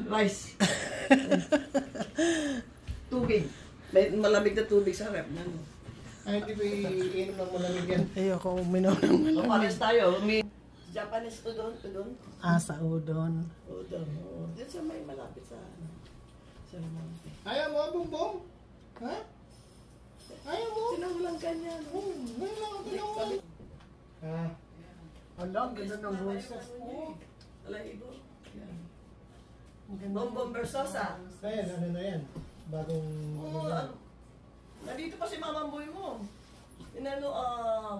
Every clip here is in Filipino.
Rice. Tubig. May malamig na tubig sa rep. Ay, hindi ba iinom ng malamig yan? Ayoko uminom ng malamig. Pares tayo. May Japanese udon. Sa udon. Udon. Diyan sa may malapit sa sa monte. Ayaw mo, Bumbong? Ha? Ayaw mo? Sinahulang kanya. Ngayon lang ako tinawag. Ha? Ang ganda ng roses. Alahibo. Yan. Bongbong Versosa. Ayan, ano na yan? Bagong... Oo, nandito pa si Mama Boy mo. Inano,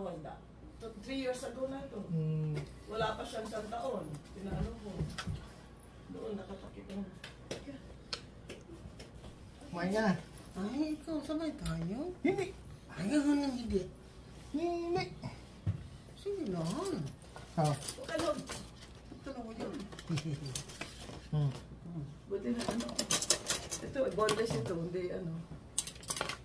wala. 3 years ago na ito. Wala pa siyang 1 taon. Pinano ko. Doon, nakatakip na. Kumain ka na? Ay, ikaw, sabay tayo? Hindi. Ay, gano'n lang hindi. Hindi. Sige lang. Oh. Ano? Ito na ko yun. Buti na ano. Ito, boneless ito. Hindi ano.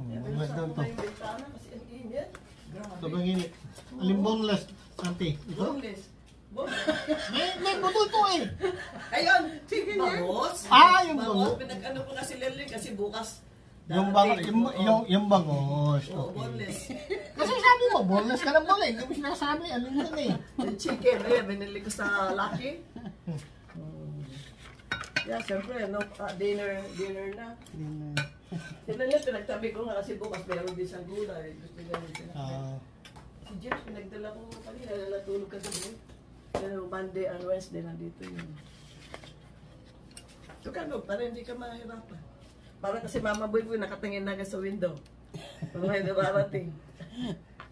Pero Boneless sa daw ako to. yung bintana kasi ang init. Grabe. Sobrang init. Alin boneless, auntie? Ito? Boneless. Boneless. May buto ito eh. Ayun! Chicken bangos. Yung Bangos. bango. Pinag-ano ko na si Lely kasi bukas. Yung bango, darating. yung bangos. Oo, Okay. boneless. Kasi sabi mo, boneless ka ng bola. Hindi mo sinasabi. Ano yun eh? Yung chicken, ayan, binili ko sa Lucky. Yeah, siyempre, no, dinner na. Sila niya, pinagtabi ko nga kasi bukas meron din siyang gulay. Gusto niya rin sila. Si James, pinagdala ko kanina, natulog ka doon. Pero Monday and Wednesday, nandito yun. Ito ka, no, para hindi ka mahirapan. Para kasi Mama Boy po nakatingin na sa window. Kung may nabarating.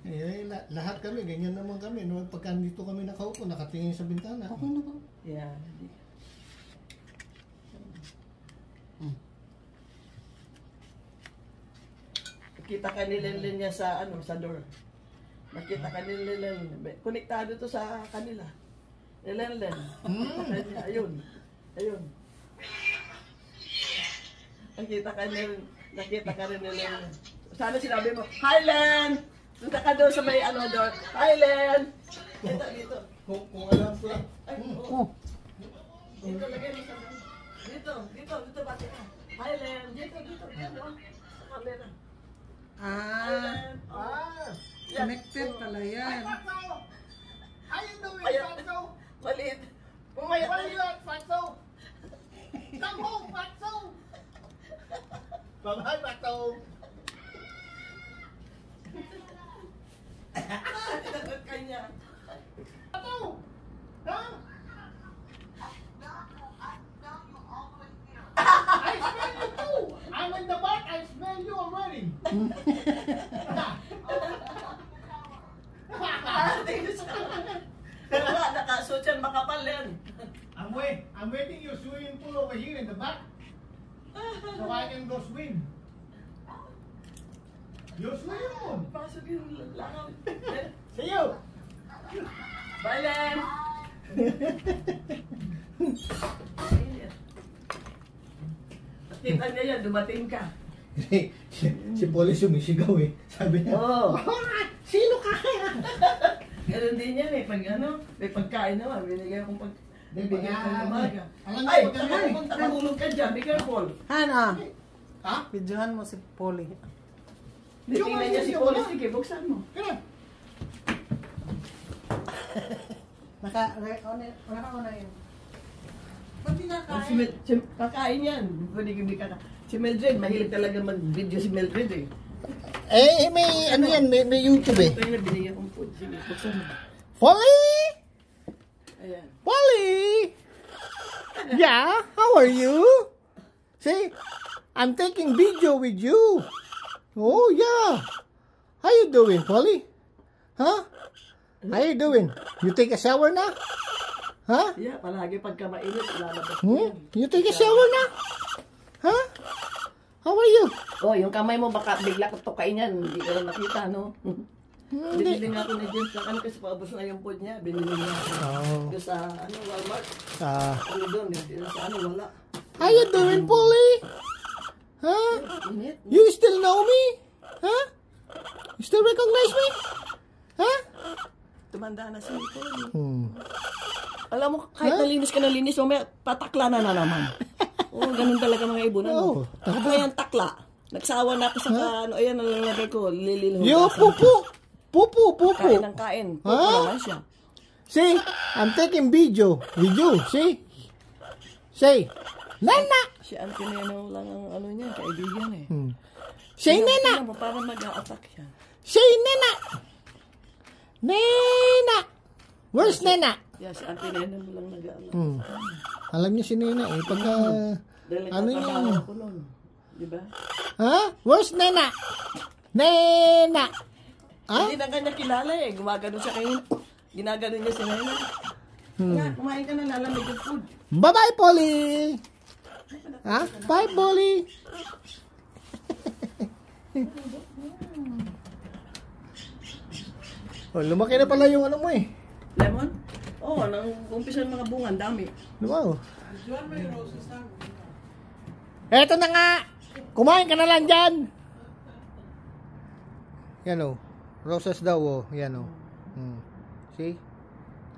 Eh, lahat kami, ganyan naman kami. No, pagka dito kami nakaupo, nakatingin sa bintana. Okay na ba? Yeah. Nakita ka ni Lenlen niya sa ano, sa door. Nakita ka ni Lenlen. Konektado to sa kanila. Ni Lenlen. Ayun. Ayun. Nakita ka rin ni Lenlen. Sana sinabi mo, "Hi Len!" Punta ka doon sa may ano door. "Hi Len!" Dito. Kung alam ko lang. Ay, oo. Dito, lagay mo sa dito, bati ka. "Hi Len!" Dito, sa camera. Connected pala yan. How you doing, Ayun. Fatso? Maliit. Pumayat Where na you at, Fatso? Come home, Fatso! Bye-bye, Fatso! Tinagot ka niya. Fatso! Ha? I smell you too! I'm in the back, I smell you already! Wala, nakasuot yan, makapal yan. I'm waiting your swimming pool over here in the back. So I can go swim. Your swimming pool. Pasok yung langaw. See you! Bye, Len! Nakita niya yan, dumating ka. si Polly sumisigaw eh. Sabi niya, Oo. sino ka? Ganun din yan eh, pag ano, may pagkain naman, binigay akong bibigyan ko ng umaga. Alam mo, Ay, pagka- pumunta, mahulog ka dyan, be careful. Hana, Ha? videohan mo si Polly. Tingnan niya si Paul, sige, buksan mo. Kaya, Naka-una yun. Ba't di nakain? Kakain yan, hindi ka. Si Mildred, mahilig talaga mag-video si Mildred eh. may ano yan, may YouTube eh. Ito yung binigyan kong food, sige, buksan mo. Polly! Ayan. Polly! Yeah, how are you? See, I'm taking video with you. Oh, yeah. How you doing, Polly? Huh? How you doing? You take a shower na? Huh? Yeah, palagi pagka mainit, lalabas ko Hmm? yan. You take a shower na? Huh? How are you? Oh, yung kamay mo baka bigla ko tukain yan, hindi ko lang nakita, no? Binili nga ako ni James na kasi paubos na yung food niya, binili niya ako. Oh. Doon sa, Walmart. Ah. Ano doon, sa wala. How you doing, Polly? Huh? Init. You still know me? Huh? You still recognize me? Huh? Tumanda na si Nicole. Hmm. Alam mo, kahit nalinis ka na linis, mamaya patakla na naman. Oo, ganun talaga mga ibon. Oo. Ano? Ako yan, takla. Nagsawa na ako sa ano, ayan, nalalagay ko, lilil. Yo, pupu! Pupu, pupu! Kain ng kain. Pupo naman siya. See, I'm taking video with you. See? Say, Nena! Si Auntie Neno lang ang ano niya, kaibigan eh. Say, Tingnan Nena! mo, parang mag-a-attack siya. Say, Nena! Nena! Where's Nena? Yeah, si Auntie Neno lang nag-a-attack. Alam niyo si Nena eh. Pagka, Dahil ano nagtatrabaho yan? ako nun. Diba? Ha? Where's Nena? Nena! Ha? Hindi na kanya kilala eh. Gumagano siya kayo. Ginagano niya si Nena. Kaya, kumain ka na, lalamig yung food. Bye-bye, Polly! Ha? Bye, Polly! Oh, lumaki na pala yung ano mo eh. Lemon? Oo, nang umpisa ng mga bunga, ang dami. Wow. Eto na nga! Kumain ka na lang dyan! Yan o. Roses daw o. Yan o. See?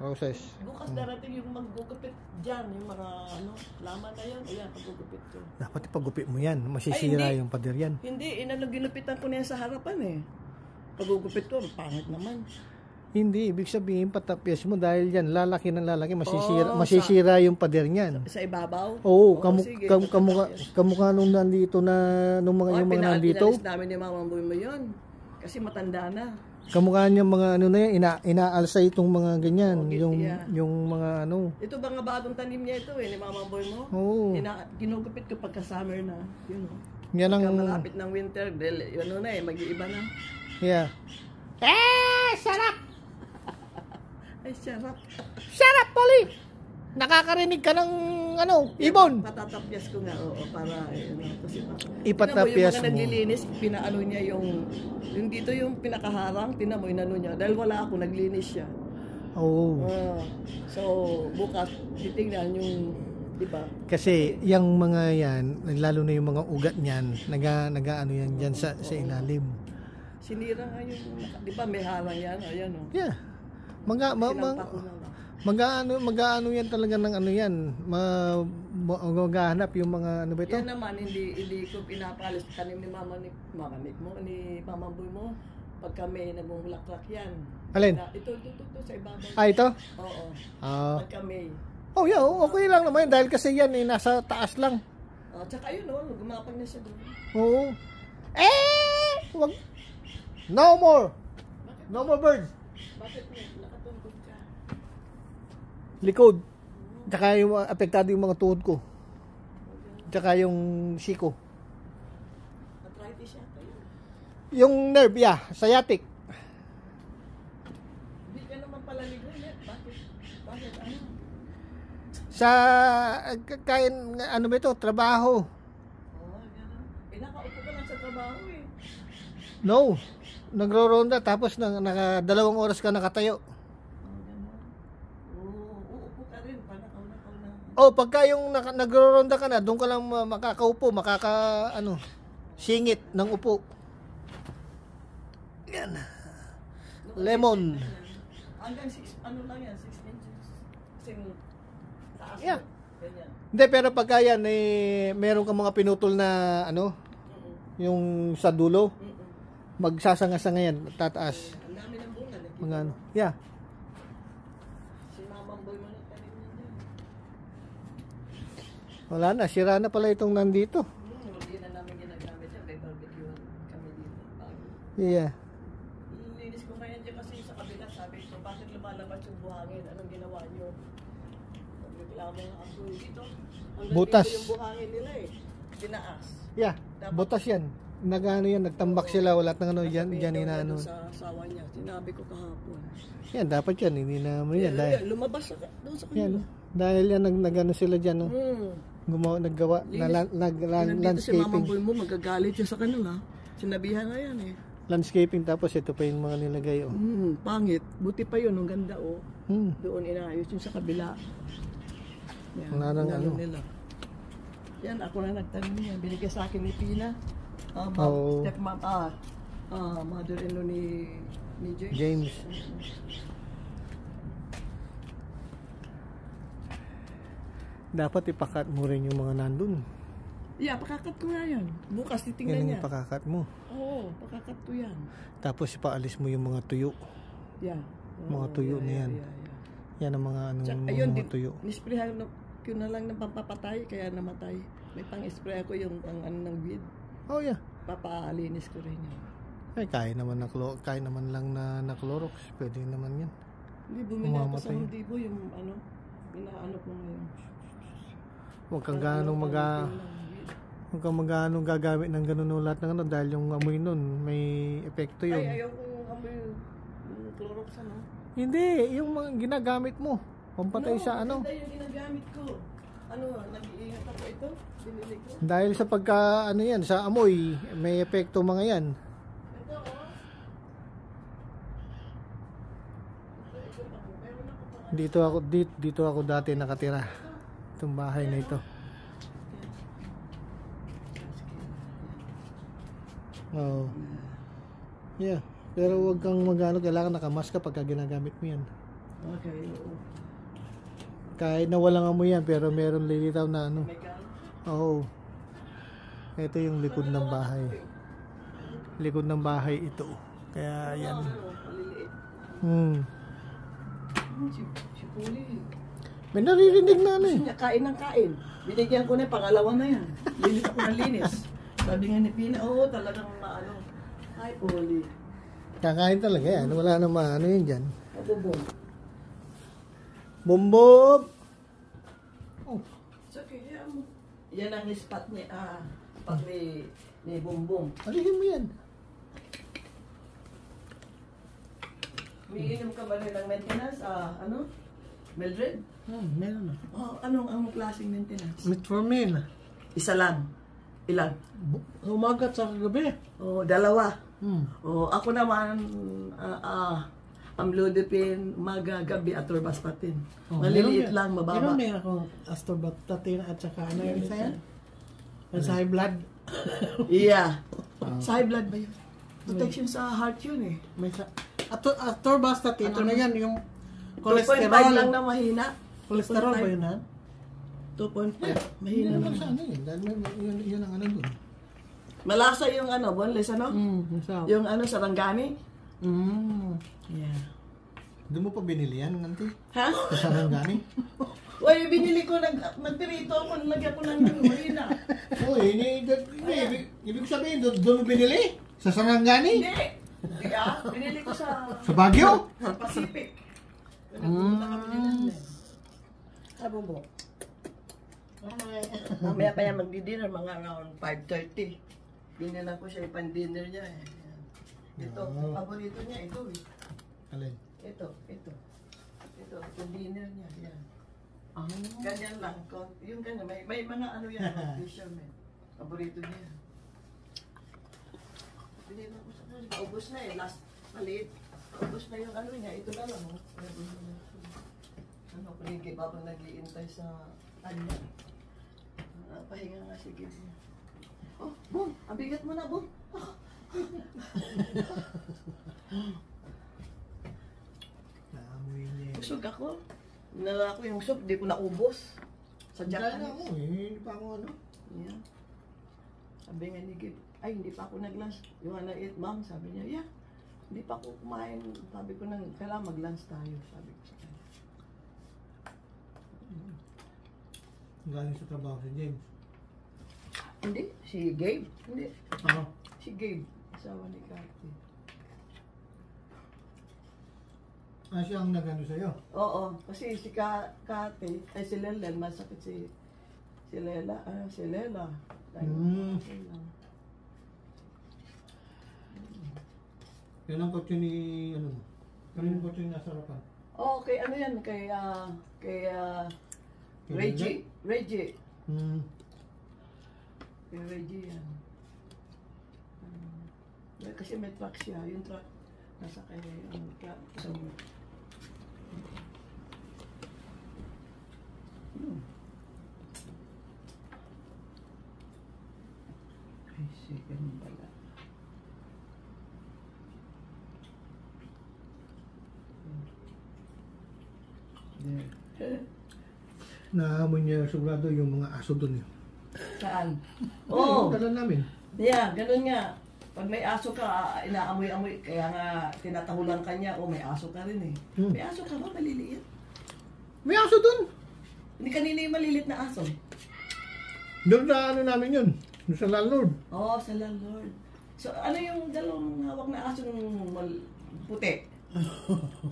Roses. Bukas darating yung maggugupit dyan, yung mga ano, laman na yun. Ayan, paggugupit ko. Dapat ipagupit mo yan. Masisira Ay, hindi. yung pader yan. Hindi, ginupitan ko na yan sa harapan eh. Paggugupit ko, pangit naman. Hindi, ibig sabihin patapyas mo dahil yan, lalaki ng lalaki, masisira, Oh, masisira yung pader niyan. Sa ibabaw? Oo, sige, kamukha nung nandito na, nung mga, yung mga nandito. Pinalis namin ni Mama Boy mo yun. Kasi matanda na. Kamukha niya mga ano na yan, inaalsa itong mga ganyan, yeah. yung mga ano. Ito ba nga bagong tanim niya ito eh, ni Mama Boy mo? Oo. Ginugupit ko pagka summer na. Yun o. Yan ang, Pagka malapit ng winter, yun na eh, mag-iiba na. yeah. Sarap! Ay, sarap. Sarap, Polly! Nakakarinig ka ng, ano, ibon. Patatapyas ko nga, oo, para, kasi Ipatapyas yung mga mo. naglilinis, pinaano niya yung dito yung pinakaharang, tinan mo, inano niya. Dahil wala ako, naglinis siya. Oo. So, bukas, titingnan yung, di ba? Kasi, yung mga yan, lalo na yung mga ugat niyan, naga-ano yan dyan sa ilalim. Sinira nga yung, di ba, may harang yan, ayan o. Yeah. Sinampa ko na lang. Mag-ano yan talaga ng ano yan. Maghahanap yung mga ano ba ito? Yan naman, hindi ko pinapalis tanim ni Mama Nick mo, ni Mama Boy mo. Pag kami nagmumulaklak yan. Alin? Ito, sa ibabaw. Ah, ito? Oo. Ah. Pag kami. Oh, yeah, okay lang naman dahil kasi yan eh, nasa taas lang. Tsaka yun, gumapag na siya doon. Oo. Wag. No more. No more birds. Bakit nakatungkod ka? Likod. Tsaka yung apektado yung mga tuhod ko. Tsaka yung siko. Arthritis yata yun. Yung nerve, yeah, sciatic. Hindi ka naman pala ligoy. Bakit? Ano? Sa kain ano ba ito? Trabaho. Gano'n. Nakaupo ka lang sa trabaho eh. No. Nagro-ronda tapos naka 2 oras ka nakatayo. Gano'n. Uupo ka rin. Panakaw na. Oh, pagka yung nagro-ronda ka na, doon ka lang makakaupo, singit ng upo. Yan. Lemon. Hanggang 6, ano lang yan, 6 inches. Kasing taas. Yeah. Ganyan. Hindi, pero pagka yan, meron ka mga pinutol na, yung sa dulo, magsasanga-sanga yan, tataas. Ang dami ng bunga. Mga ano. Yeah. Si Mama Boy mo nagtanim niya. Wala na, sira na pala itong nandito. Hindi na namin ginagamit yan. May barbecue kami dito. Yeah. Linis ko kaya dyan kasi sa kabila. Sabi ko, bakit lumalabas yung buhangin? Anong ginawa nyo? Reklamo ng aso dito. Hanggang Butas. dito yung buhangin nila eh. Tinaas. Yeah, butas yan. Nagano yan, nagtambak sila, wala nang ano, yan inaano. Sa asawa niya. Sinabi ko kahapon. Yan, dapat yan, hindi naman yan. Dahil, Lumabas doon sa yan, kanila. dahil yan, nagano sila dyan, no? Naggawa, Nandito si Mama landscaping. Boy mo, magagalit siya sa kanila. Sinabihan na yan eh. Landscaping, tapos ito pa yung mga nilagay, oh. Pangit. Buti pa yun, ang ganda oh. Hmm. Doon inaayos yung sa kabila. Yan, Wala nang inano ano. nila. Yan, ako na nagtanong niya. Binigay sa akin ni Pina. Oo. Stepmom, mother-in-law ni James. Dapat ipakat mo rin yung mga nandun. Yeah, pakakat ko nga yan. Bukas Yan titingnan ang niya. ipakat mo. Oo, pakakat ko yan. Tapos ipaalis mo yung mga tuyo. Yeah. Mga tuyo na yan. Yan ang mga Ayun, mga tuyo. nisprehan ko na lang ng pampapatay, kaya namatay. May pang-spray ako yung pang ano ng weed. Oh yeah. Papaalinis ko rin yan. Ay, kaya naman lang na Clorox. Pwede naman yan. Hindi, bumili ako sa Mamamatay. Home Depot yung ano, inaano ko ngayon. Huwag kang ganong gagamit ng ganun lahat ng ano dahil yung amoy nun may epekto yun. Ay, ayaw kong amoy yung Clorox ano. Hindi, yung mga ginagamit mo. Pampatay sa ano. Hindi yung ginagamit ko. Ano, nag-iingat ako ito. Binili ko. Dahil sa pagka ano yan, sa amoy, may epekto mga yan. Ito, oh. Ito ako. Meron ako pang Dito ako dati nakatira. Itong bahay na ito. Oo. Yeah. Pero huwag kang magano, kailangan nakamask ka pagka ginagamit mo yan. Okay, oo. Kahit na walang amoy yan, pero meron lilitaw na ano. May gal. Oo. Ito yung likod ng bahay. Likod ng bahay ito. Kaya yan. Ano, maliliit. Si Puli. May naririnig na ano eh. Gusto niya kain ng kain. Binigyan ko na, pangalawa na yan. Linis ako ng linis. Sabi nga ni Pina, oo, talagang maano. Ay, Puli. Kakain talaga yan. Wala na maano yun dyan. Mabubong. Bombob! Oh, It's okay, yeah, mo. Yan ang spot ni, spot ni Bumbong. alihin mo yan. Umiinom ka ba rin ng maintenance? Ano? Mildred? Meron na. Oh, anong klaseng maintenance? Metformin. Isa lang. Ilan? Umaga at sa gabi. Oh, dalawa. Oh, ako naman, amlodipine, umaga, gabi, at atorvastatin. Maliliit lang, mababa. Meron akong atorvastatin at saka ano yung isa yan? Yung sa high blood. Yeah. Sa high blood ba yun? Protection sa heart yun eh. May sa atorvastatin, ano yan? Yung 2.5 cholesterol. lang na mahina. Cholesterol ba yun ha? 2.5. Hindi Mahina naman lang. sa ano yun. Dahil yun ang ano dun. Malasa yung ano, boneless ano? Isa. Yung ano, sarangani. Yeah. Doon mo pa binili yan, nanti? Ha? Sa Sarangani? Uy, binili ko, nagpirito ako, nilagyan ko ng marina. Oo, ibig sabihin, doon mo binili? Sa Sarangani? Hindi. Hindi binili ko sa Baguio? Pacific. Nagpunta kami din eh. Bumbo. Mamaya pa yan magdi-dinner, mga around 5:30. Binila ko siya yung pan-dinner niya eh. Ito, paborito niya, ito eh. Alin? Ito, yung dinner niya, yan. Ganyan lang, yung ganyan, may mga ano yan, fisherman. Paborito niya. Binila ko sa kanya, paubos na eh, last, maliit. Paubos na yung ano niya, ito na lang. Ano, kuligay, babang nag-iintay sa kanya. Pahinga nga, sige. Oh, Boom! Ang bigat mo na, Boom! Naamoy niya. Busog ako. Nala ko yung soup, di ko naubos. Sa Diyan Japan. na ako eh. Hindi pa ako ano. Yeah. Sabi nga ni Gib, ay hindi pa ako nag-lunch. You wanna eat, ma'am? Sabi niya, yeah. Hindi pa ako kumain. Sabi ko nang, kailangan mag-lunch tayo. Sabi ko sa kanya. Galing sa trabaho si James. Hindi, si Gabe. Hindi, Ano? si Gabe. Asawa ni Kathy. Siya ang nagano sa'yo? Oo, kasi si Kathy, ay si Lelen, masakit si Lela. Si Lela. Yun ang kotse ni, ano, kami yung kotse ni nasa harapan. Okay, ano yan, kay Reggie. Reggie. Kay Reggie yan. Kasi may truck siya, yung truck, nasa kanya yung truck. So, ay, sige mo pala. There. Nahamon niya sigurado yung mga aso doon yun. Saan? Oo. Oo. Dala namin. Yeah, ganun nga. Pag may aso ka, inaamoy-amoy. Kaya nga, tinatahulan ka niya, may aso ka rin eh. May aso ka ba? Maliliit? May aso doon. Hindi kanina yung maliliit na aso. Doon sa ano namin yun. Doon sa landlord. Oo, sa landlord. So, ano yung dalawang hawak na aso ng puti?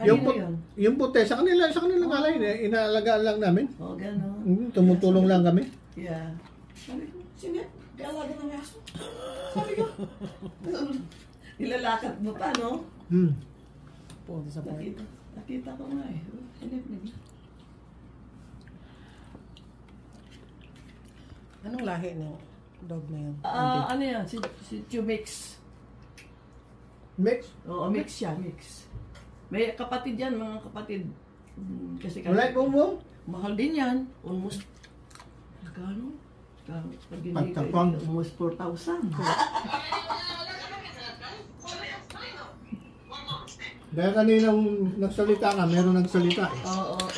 Yung, Kanino yun? yung puti, sa kanila nga lang, inaalagaan lang namin. Oo, gano'n. Tumutulong lang kami. Yeah. Sabi ko, sino? Kalaga ng aso. Sabi ko, nilalakad mo pa, no? Punta sa park. Nakita ko nga eh. Hinip. Anong lahi ng dog na yun? Ano yan? Si Chumix. Mix? Oo, mix siya, mix. May kapatid yan, mga kapatid. Kasi Wala yung bumong? mahal din yan. Almost, magkano? Pag hindi ka, Pagtapang. almost 4,000. Dahil kaninang nagsalita nga, meron nagsalita eh.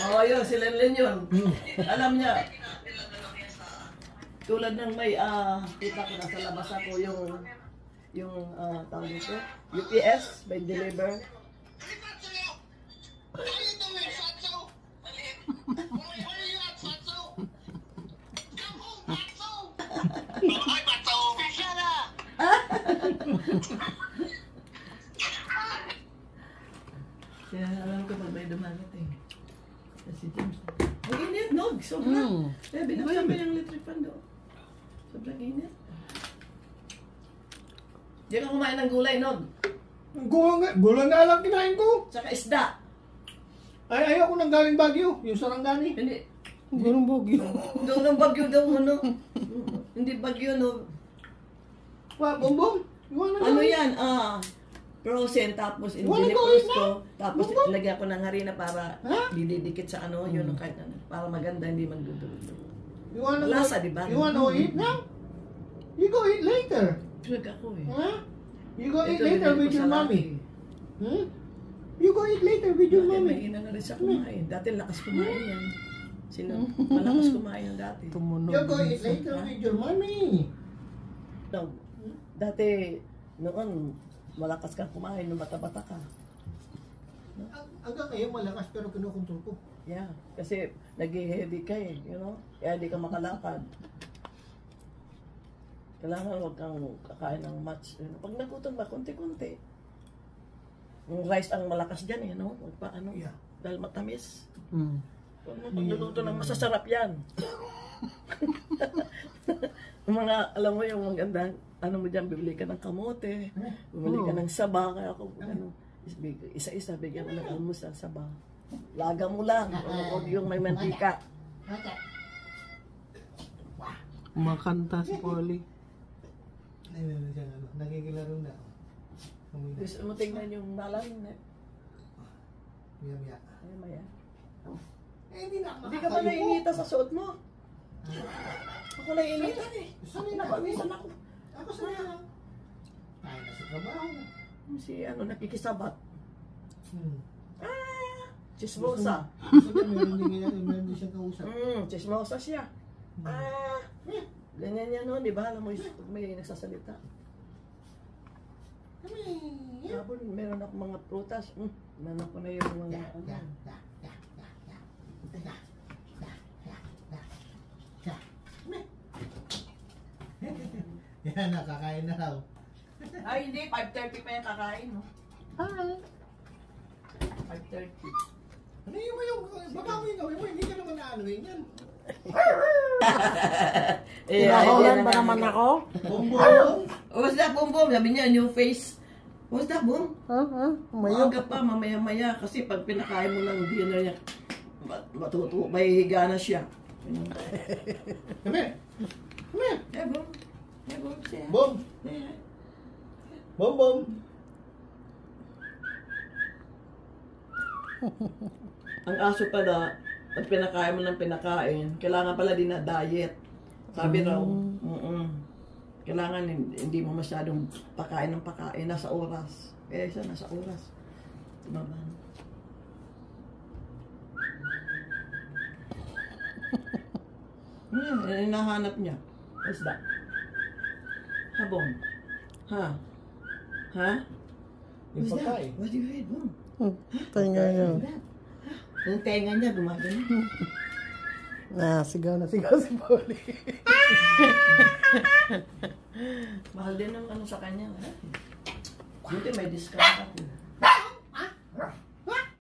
Oo, yun, sila rin yun. Alam niya, tulad ng may, kita ko nasa labas ako yung tawag nito, UPS, by deliver. Kaya alam ko pag may dumarating. Kasi James, ang init, no? Sobra. Kaya binaksan ko yung electric fan doon. Sobrang init. Di ka kumain ng gulay, no? Gulay nga lang kinain ko. Tsaka isda. Ay, ayoko nang galing Baguio, yung sarangani. Hindi. Gurong bogyo. Doon ng bagyo daw, ano? Hindi bagyo, no? Wa, bumbong. Ano yan? Frozen, tapos dinipros ko. Tapos lagyan ko ng harina para dididikit sa ano, yun ang kahit ano. Para maganda, hindi magdudulo. Lasa, di ba? You wanna eat now? You go eat later. Pinag ako eh. Huh? You go eat Ito, later binili with ko your sa mommy. laki. You go eat later with your Dati mommy. mahina na rin siya kumain. Dati lakas kumain yan. Malakas kumain yan dati. Tumunog. You go eat later with your mommy. No. Dati, noon, malakas kang kumain nung bata-bata ka. Hanggang ngayon malakas pero kinukontrol ko. Yeah, kasi nag-heavy ka eh, you know? Kaya di ka makalakad. Kailangan huwag kang kakain ng much. Pag nagutom ba, konti-konti. Yung rice ang malakas dyan eh, no? Huwag pa ano, Yeah. dahil matamis. Huwag mo pagluluto ng masasarap yan. Yung mga, alam mo yung magandang, ano mo dyan, bibili ka ng kamote, bibili ka ng saba, kaya ako, ano, isa-isa, bigyan ko ng almusal, saba. Laga mo lang, huwag yung may mantika. Makanta si Polly. Nagkikilaro na. Gusto mo tingnan yung nalang, Maya. maya. Hindi na Hindi ka ba nainita sa suot mo? Ako nainitan eh. Sanay na. Napawisan ako. Ako sanay lang. Tayo na sa trabaho. Si ano, nakikisabat. Hmm. Chismosa. Meron din siyang kausap. Chismosa siya. Ganyan yan no, di ba? Alam mo, pag may nagsasalita. Tapos meron ako mga prutas. Meron ako na yung mga ano. Yan, nakakain na raw. Ay, hindi. 5:30 pa yung kakain, no? Hi. 5:30. Ano yung baka mo yung gawin mo, hindi ka naman naanuin yan. Tinahulan ba naman ako? Bumbong! What's that, Boom Boom? Sabi niya, new face. What's that, Boom? Umayog. Maaga pa, mamaya-maya. Kasi pag pinakain mo ng dinner niya, may higa na siya. Come here! Come here! Eh, Boom. Eh, Boom siya. Bom! Eh. Bom, bom! Ang aso pala, pag pinakain mo ng pinakain, kailangan pala din na diet. Sabi raw, kailangan hindi mo masyadong pakain ng pakain, nasa oras. Kaya siya nasa oras. Tumaba. Hinahanap niya. What's that? Habong. Ha? Ha? Yung What's that? pagkain. What do you eat, Bong? Tenga niya. What's that? Yung tenga niya, gumagano. Sigaw na sigaw si Polly. Mahal din ang ano sa kanya. Buti may discount ako.